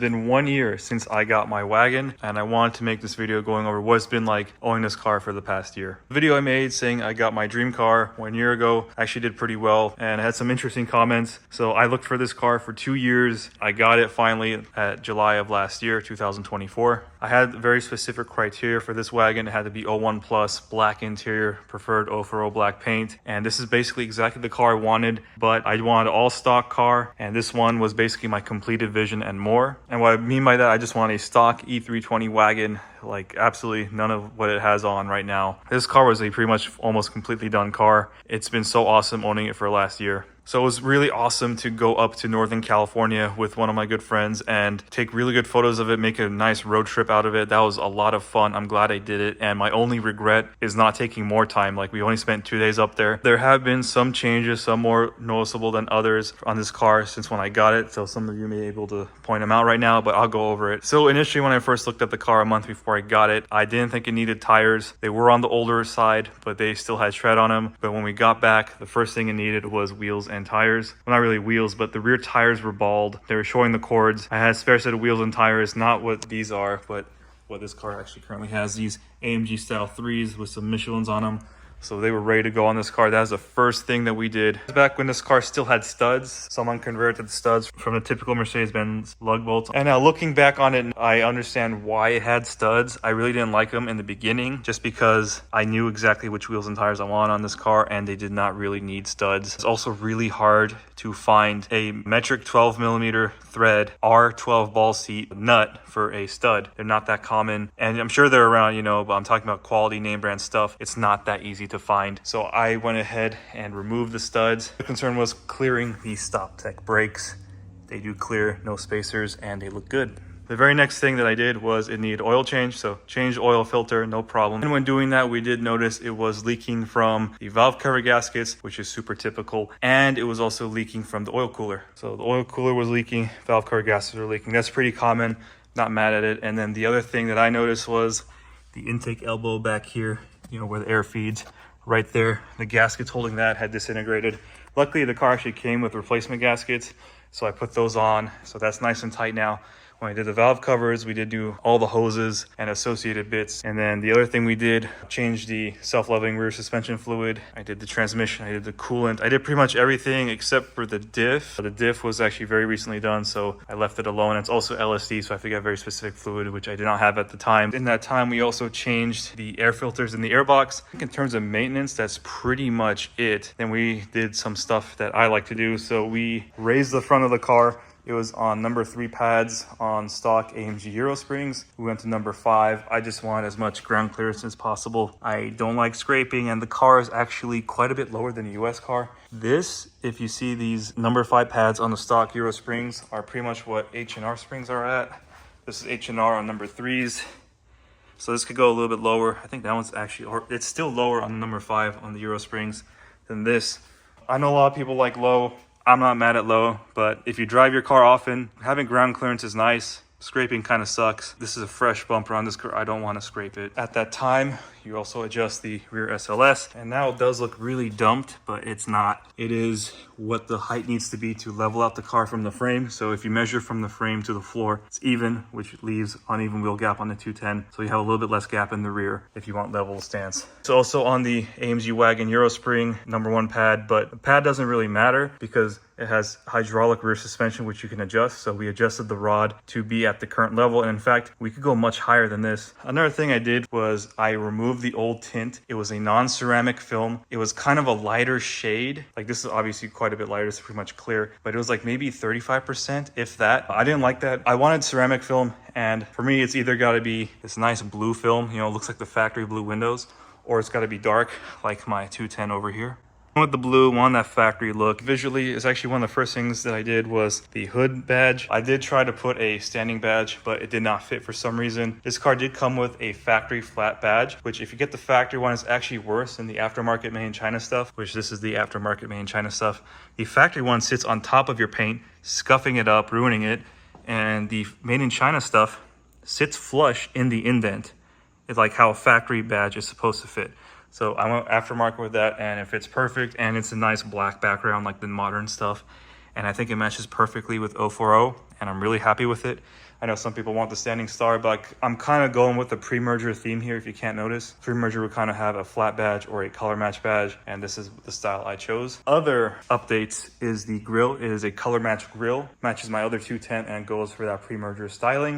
been 1 year since I got my wagon, and I wanted to make this video going over what it's been like owning this car for the past year. The video I made saying I got my dream car 1 year ago actually did pretty well, and I had some interesting comments. So I looked for this car for 2 years. I got it finally at July of last year, 2024. I had very specific criteria for this wagon. It had to be 01 plus, black interior, preferred 040 black paint. And this is basically exactly the car I wanted, but I wanted an all stock car. And this one was basically my completed vision and more. And what I mean by that, I just want a stock E320 wagon, like absolutely none of what it has on right now. This car was a pretty much almost completely done car. It's been so awesome owning it for last year. So it was really awesome to go up to Northern California with one of my good friends and take really good photos of it, make a nice road trip out of it. That was a lot of fun. I'm glad I did it. And my only regret is not taking more time. Like, we only spent 2 days up there. There have been some changes, some more noticeable than others on this car since when I got it. So some of you may be able to point them out right now, but I'll go over it. So initially when I first looked at the car a month before I got it, I didn't think it needed tires. They were on the older side, but they still had tread on them. But when we got back, the first thing it needed was wheels and tires. Well, not really wheels, but the rear tires were bald. They were showing the cords. I had a spare set of wheels and tires, not what these are, but what this car actually currently has. These AMG style 3s with some Michelins on them. So they were ready to go on this car. That was the first thing that we did. Back when this car still had studs, someone converted the studs from the typical Mercedes-Benz lug bolts. And now looking back on it, I understand why it had studs. I really didn't like them in the beginning just because I knew exactly which wheels and tires I want on this car, and they did not really need studs. It's also really hard to find a metric 12 millimeter thread R12 ball seat nut for a stud. They're not that common, and I'm sure they're around, you know, but I'm talking about quality name brand stuff. It's not that easy to find. So I went ahead and removed the studs. The concern was clearing the Stop Tech brakes. They do clear, no spacers, and they look good. The very next thing that I did was it needed oil change, so changed oil filter, no problem. And when doing that, we did notice it was leaking from the valve cover gaskets, which is super typical, and it was also leaking from the oil cooler. So the oil cooler was leaking, valve cover gaskets were leaking. That's pretty common, not mad at it. And then the other thing that I noticed was the intake elbow back here, you know, where the air feeds, right there. The gaskets holding that had disintegrated. Luckily, the car actually came with replacement gaskets, so I put those on. So that's nice and tight now. When I did the valve covers, we did do all the hoses and associated bits. And then the other thing we did, change the self-leveling rear suspension fluid. I did the transmission, I did the coolant. I did pretty much everything except for the diff. The diff was actually very recently done, so I left it alone. It's also LSD, so I have to get very specific fluid, which I did not have at the time. In that time, we also changed the air filters in the airbox. I think in terms of maintenance, that's pretty much it. Then we did some stuff that I like to do. So we raised the front of the car. It was on number 3 pads on stock AMG Euro Springs. We went to number 5. I just want as much ground clearance as possible. I don't like scraping, and the car is actually quite a bit lower than a US car. This, if you see these number 5 pads on the stock Euro Springs, are pretty much what H&R Springs are at. This is H&R on number 3s. So this could go a little bit lower. I think that one's actually, or it's still lower on number 5 on the Euro Springs than this. I know a lot of people like low. I'm not mad at low, but if you drive your car often, having ground clearance is nice. Scraping kind of sucks. This is a fresh bumper on this car. I don't want to scrape it. At that time, you also adjust the rear SLS, and now it does look really dumped, but it's not. It is what the height needs to be to level out the car from the frame. So if you measure from the frame to the floor, it's even, which leaves uneven wheel gap on the 210. So you have a little bit less gap in the rear if you want level stance. It's also on the AMG Wagon Euro Spring number 1 pad, but the pad doesn't really matter because it has hydraulic rear suspension, which you can adjust. So we adjusted the rod to be at the current level. And in fact, we could go much higher than this. Another thing I did was I removed the old tint. It was a non-ceramic film. It was kind of a lighter shade. Like, this is obviously quite a bit lighter. It's pretty much clear, but it was like maybe 35%, if that. I didn't like that. I wanted ceramic film. And for me, it's either got to be this nice blue film, you know, it looks like the factory blue windows, or it's got to be dark like my 210 over here. With the blue, one that factory look. Visually, it's actually one of the first things that I did was the hood badge. I did try to put a standing badge, but it did not fit for some reason. This car did come with a factory flat badge, which if you get the factory one, is actually worse than the aftermarket made in China stuff, which this is the aftermarket made in China stuff. The factory one sits on top of your paint, scuffing it up, ruining it, and the made in China stuff sits flush in the indent. It's like how a factory badge is supposed to fit. So I went aftermarket with that, and it fits perfect, and it's a nice black background like the modern stuff. and I think it matches perfectly with 040, and I'm really happy with it. I know some people want the standing star, but I'm kind of going with the pre-merger theme here, if you can't notice. Pre-merger would kind of have a flat badge or a color match badge, and this is the style I chose. Other updates is the grill. It is a color match grill, matches my other 210 and goes for that pre-merger styling.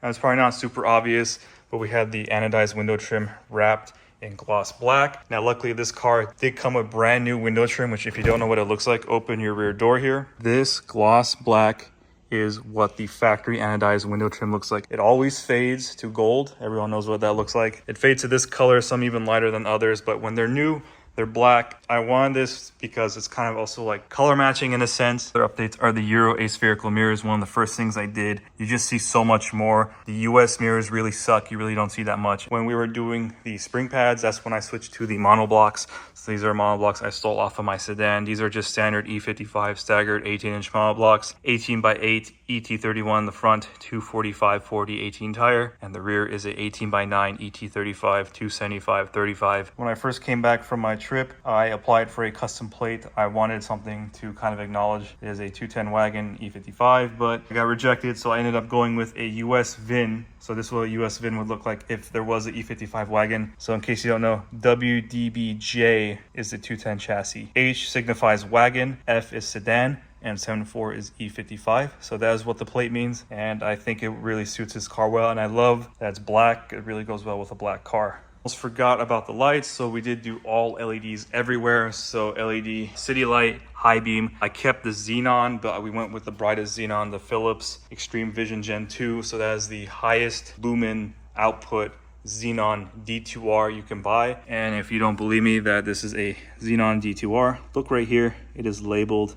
And it's probably not super obvious, but we had the anodized window trim wrapped in gloss black. Now luckily this car did come with brand new window trim, which if you don't know what it looks like, open your rear door here. This gloss black is what the factory anodized window trim looks like. It always fades to gold. Everyone knows what that looks like. It fades to this color, some even lighter than others, but when they're new, they're black. I wanted this because it's kind of also like color matching in a sense. Other updates are the Euro aspherical mirrors. One of the first things I did. You just see so much more. The US mirrors really suck. You really don't see that much. When we were doing the spring pads, that's when I switched to the monoblocks. So these are monoblocks I stole off of my sedan. These are just standard E55 staggered 18-inch monoblocks. 18 by 8 ET31 in the front, 245/40 18 tire, and the rear is a 18 by 9 ET35 275/35. When I first came back from my trip, I applied for a custom plate. I wanted something to kind of acknowledge it is a 210 wagon E55, but I got rejected, so I ended up going with a US VIN. So this is what a US VIN would look like if there was an E55 wagon. So in case you don't know, WDBJ is the 210 chassis. H signifies wagon, F is sedan, and 74 is E55. So that is what the plate means, and I think it really suits this car well, and I love that it's black. It really goes well with a black car. Almost forgot about the lights, so we did do all LEDs everywhere. So LED city light, high beam. I kept the xenon, but we went with the brightest xenon, the Philips Extreme Vision Gen 2. So that is the highest lumen output xenon D2R you can buy. And if you don't believe me that this is a xenon D2R, look right here. It is labeled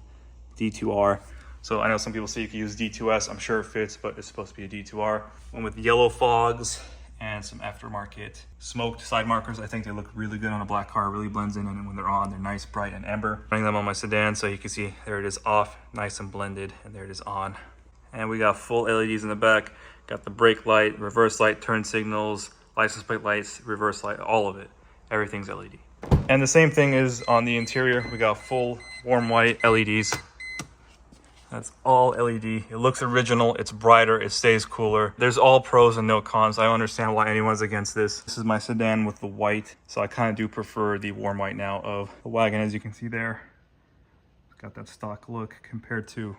D2R. So I know some people say you can use D2S. I'm sure it fits, but it's supposed to be a D2R. One with yellow fogs and some aftermarket smoked side markers. I think they look really good on a black car. It really blends in, and when they're on, they're nice, bright, and amber. Running them on my sedan, so you can see there it is off, nice and blended, and there it is on. And we got full LEDs in the back. Got the brake light, reverse light, turn signals, license plate lights, reverse light, all of it. Everything's LED. And the same thing is on the interior. We got full warm white LEDs. That's all LED. It looks original, it's brighter, it stays cooler. There's all pros and no cons. I understand why anyone's against this. This is my sedan with the white, so I kind of do prefer the warm white now of the wagon, as you can see there. It's got that stock look compared to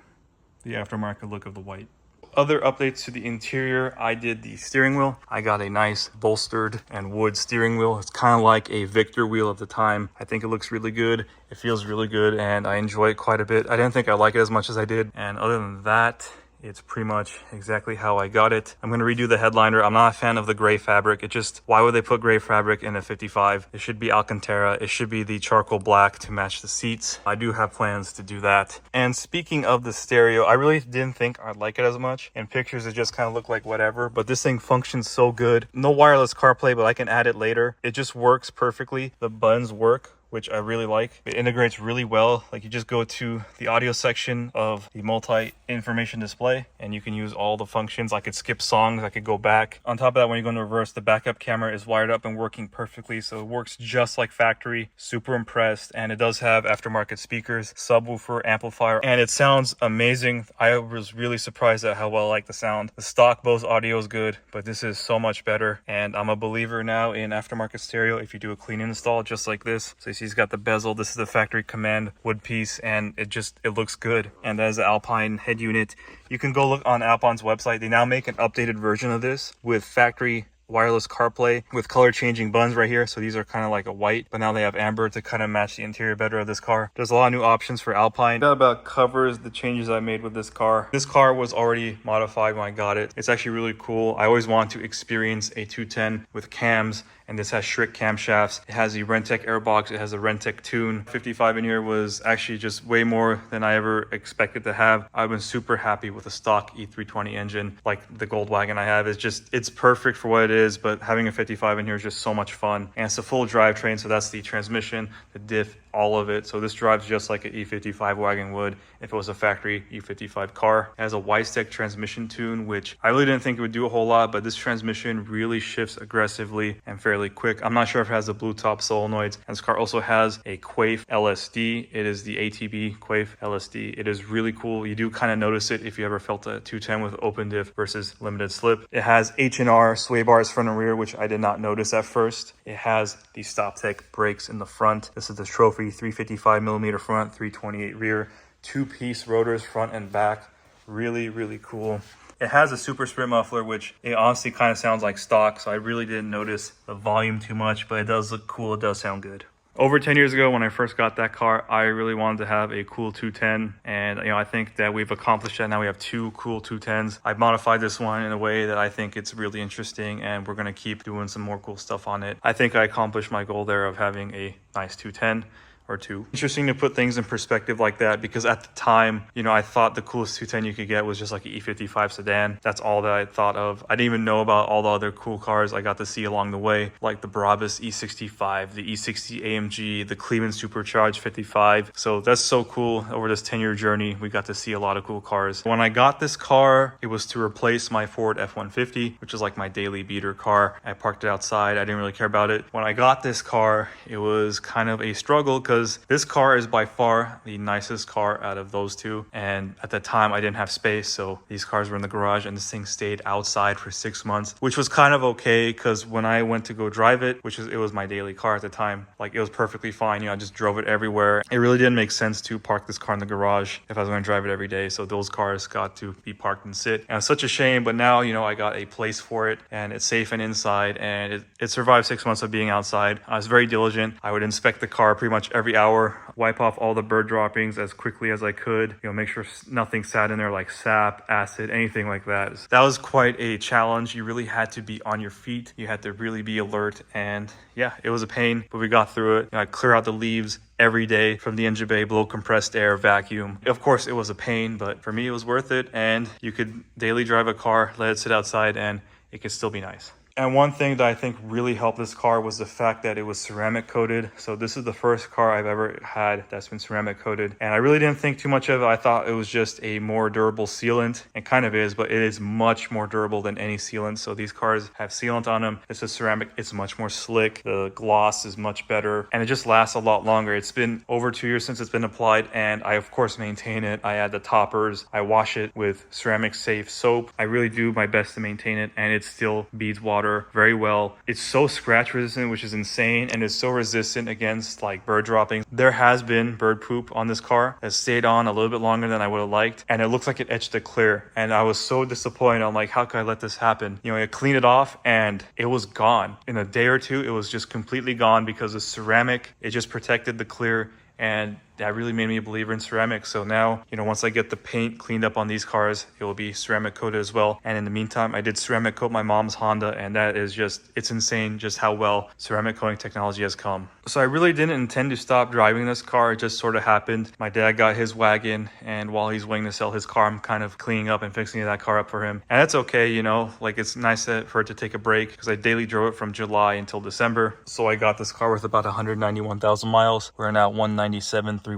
the aftermarket look of the white. Other updates to the interior, I did the steering wheel. I got a nice bolstered and wood steering wheel. It's kind of like a Victor wheel of the time. I think it looks really good. It feels really good, and I enjoy it quite a bit. I didn't think I like it as much as I did. And other than that, it's pretty much exactly how I got it. I'm gonna redo the headliner. I'm not a fan of the gray fabric. It just, why would they put gray fabric in a 55? It should be Alcantara. It should be the charcoal black to match the seats. I do have plans to do that. And speaking of the stereo, I really didn't think I'd like it as much. In pictures, it just kind of looked like whatever, but this thing functions so good. No wireless CarPlay, but I can add it later. It just works perfectly. The buttons work, which I really like. It integrates really well. Like, you just go to the audio section of the multi-information display and you can use all the functions. I could skip songs, I could go back. On top of that, when you go into reverse, the backup camera is wired up and working perfectly. So it works just like factory. Super impressed. And it does have aftermarket speakers, subwoofer, amplifier, and it sounds amazing. I was really surprised at how well I like the sound. The stock Bose audio is good, but this is so much better. And I'm a believer now in aftermarket stereo if you do a clean install just like this. So you see he's got the bezel. This is the factory command wood piece, and it looks good. And that is the Alpine head unit. You can go look on Alpine's website. They now make an updated version of this with factory wireless CarPlay with color changing buttons right here. So these are kind of like a white, but now they have amber to kind of match the interior better of this car. There's a lot of new options for Alpine. That about covers the changes I made with this car. This car was already modified when I got it. It's actually really cool. I always want to experience a 210 with cams, and this has Schrick camshafts. It has the Rentec airbox. It has a Rentec tune. 55 in here was actually just way more than I ever expected to have. I've been super happy with the stock E320 engine, like the gold wagon I have. It's perfect for what it is, but having a 55 in here is just so much fun. And it's a full drivetrain, so that's the transmission, the diff, all of it. So this drives just like an E55 wagon would if it was a factory E55 car. It has a Gtechniq transmission tune, which I really didn't think it would do a whole lot, but this transmission really shifts aggressively and fairly quick. I'm not sure if it has the blue top solenoids. And this car also has a Quaife LSD. It is the ATB Quaife LSD. It is really cool. You do kind of notice it if you ever felt a 210 with open diff versus limited slip. It has H&R sway bars front and rear, which I did not notice at first. It has the StopTech brakes in the front. This is the trophy 355 millimeter front, 328 rear, 2-piece rotors front and back. Really, really cool. It has a super sprint muffler, which it honestly kind of sounds like stock, so I really didn't notice the volume too much, but it does look cool. It does sound good. Over 10 years ago, when I first got that car, I really wanted to have a cool 210. And, I think that we've accomplished that. Now we have two cool 210s. I've modified this one in a way that I think it's really interesting, and we're going to keep doing some more cool stuff on it. I think I accomplished my goal there of having a nice 210. Or two. Interesting to put things in perspective like that, because at the time, I thought the coolest 210 you could get was just like an E55 sedan. That's all that I thought of. I didn't even know about all the other cool cars I got to see along the way, like the Brabus E65, the E60 AMG, the Cleveland Supercharged 55. So that's so cool. Over this 10-year journey, we got to see a lot of cool cars. When I got this car, it was to replace my Ford F-150, which is like my daily beater car. I parked it outside. I didn't really care about it. When I got this car, it was kind of a struggle, because this car is by far the nicest car out of those two. And at the time I didn't have space, so these cars were in the garage, and this thing stayed outside for 6 months, which was kind of okay, because when I went to go drive it, it was my daily car at the time, like it was perfectly fine. I just drove it everywhere. It really didn't make sense to park this car in the garage if I was going to drive it every day. So those cars got to be parked and sit. And it's such a shame, but now, I got a place for it, and it's safe and inside, and it survived 6 months of being outside. I was very diligent. I would inspect the car pretty much every hour, wipe off all the bird droppings as quickly as I could, make sure nothing sat in there like sap, acid, anything like that. That was quite a challenge. You really had to be on your feet. You had to really be alert, and yeah, it was a pain, but we got through it. I clear out the leaves every day from the engine bay, blow compressed air, vacuum. Of course, it was a pain, but for me, it was worth it. And you could daily drive a car, let it sit outside, and it could still be nice. And one thing that I think really helped this car was the fact that it was ceramic coated. So this is the first car I've ever had that's been ceramic coated. And I really didn't think too much of it. I thought it was just a more durable sealant. It kind of is, but it is much more durable than any sealant. So these cars have sealant on them. This is ceramic. It's much more slick. The gloss is much better, and it just lasts a lot longer. It's been over 2 years since it's been applied, and I of course maintain it. I add the toppers. I wash it with ceramic safe soap. I really do my best to maintain it, and it still beads water very well. It's so scratch resistant, which is insane, and it's so resistant against like bird droppings. There has been bird poop on this car that stayed on a little bit longer than I would have liked, and it looks like it etched it clear, and I was so disappointed. I'm like, how could I let this happen? I cleaned it off and it was gone. In a day or two, it was just completely gone, because the ceramic, it just protected the clear, and that really made me a believer in ceramics. So now, once I get the paint cleaned up on these cars, it will be ceramic coated as well. And in the meantime, I did ceramic coat my mom's Honda, and that is it's insane just how well ceramic coating technology has come. So I really didn't intend to stop driving this car. It just sort of happened. My dad got his wagon, and while he's waiting to sell his car, I'm kind of cleaning up and fixing that car up for him. And that's okay, it's nice for it to take a break, because I daily drove it from July until December. So I got this car with about 191,000 miles. We're now 197,319.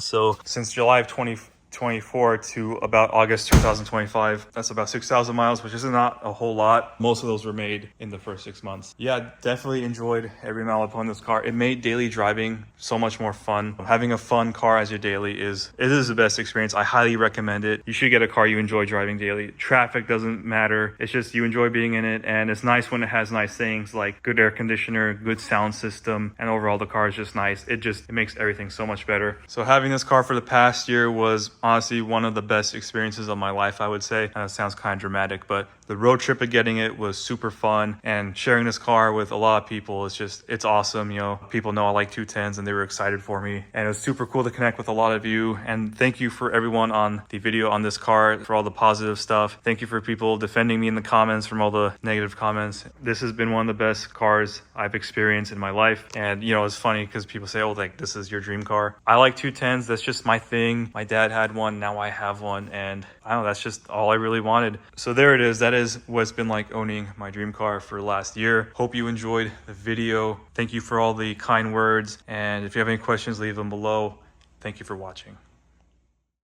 So since July of 2024 to about August 2025, that's about 6,000 miles, which is not a whole lot. Most of those were made in the first 6 months. Yeah, definitely enjoyed every mile upon this car. It made daily driving so much more fun. Having a fun car as your daily is the best experience. I highly recommend it. You should get a car you enjoy driving daily. Traffic doesn't matter. It's just you enjoy being in it, and it's nice when it has nice things like good air conditioner, good sound system, and overall the car is just nice. It makes everything so much better. So having this car for the past year was honestly one of the best experiences of my life, I would say. It sounds kind of dramatic, but the road trip of getting it was super fun, and sharing this car with a lot of people it's awesome. People know I like 210s, and they were excited for me, and it was super cool to connect with a lot of you. And thank you for everyone on the video on this car for all the positive stuff. Thank you for people defending me in the comments from all the negative comments. This has been one of the best cars I've experienced in my life. And it's funny because people say, oh, like, this is your dream car. I like 210s. That's just my thing. My dad had had one, now I have one, and I don't know, that's just all I really wanted. So there it is. That is what it's been like owning my dream car for last year. Hope you enjoyed the video. Thank you for all the kind words, and if you have any questions, leave them below. Thank you for watching.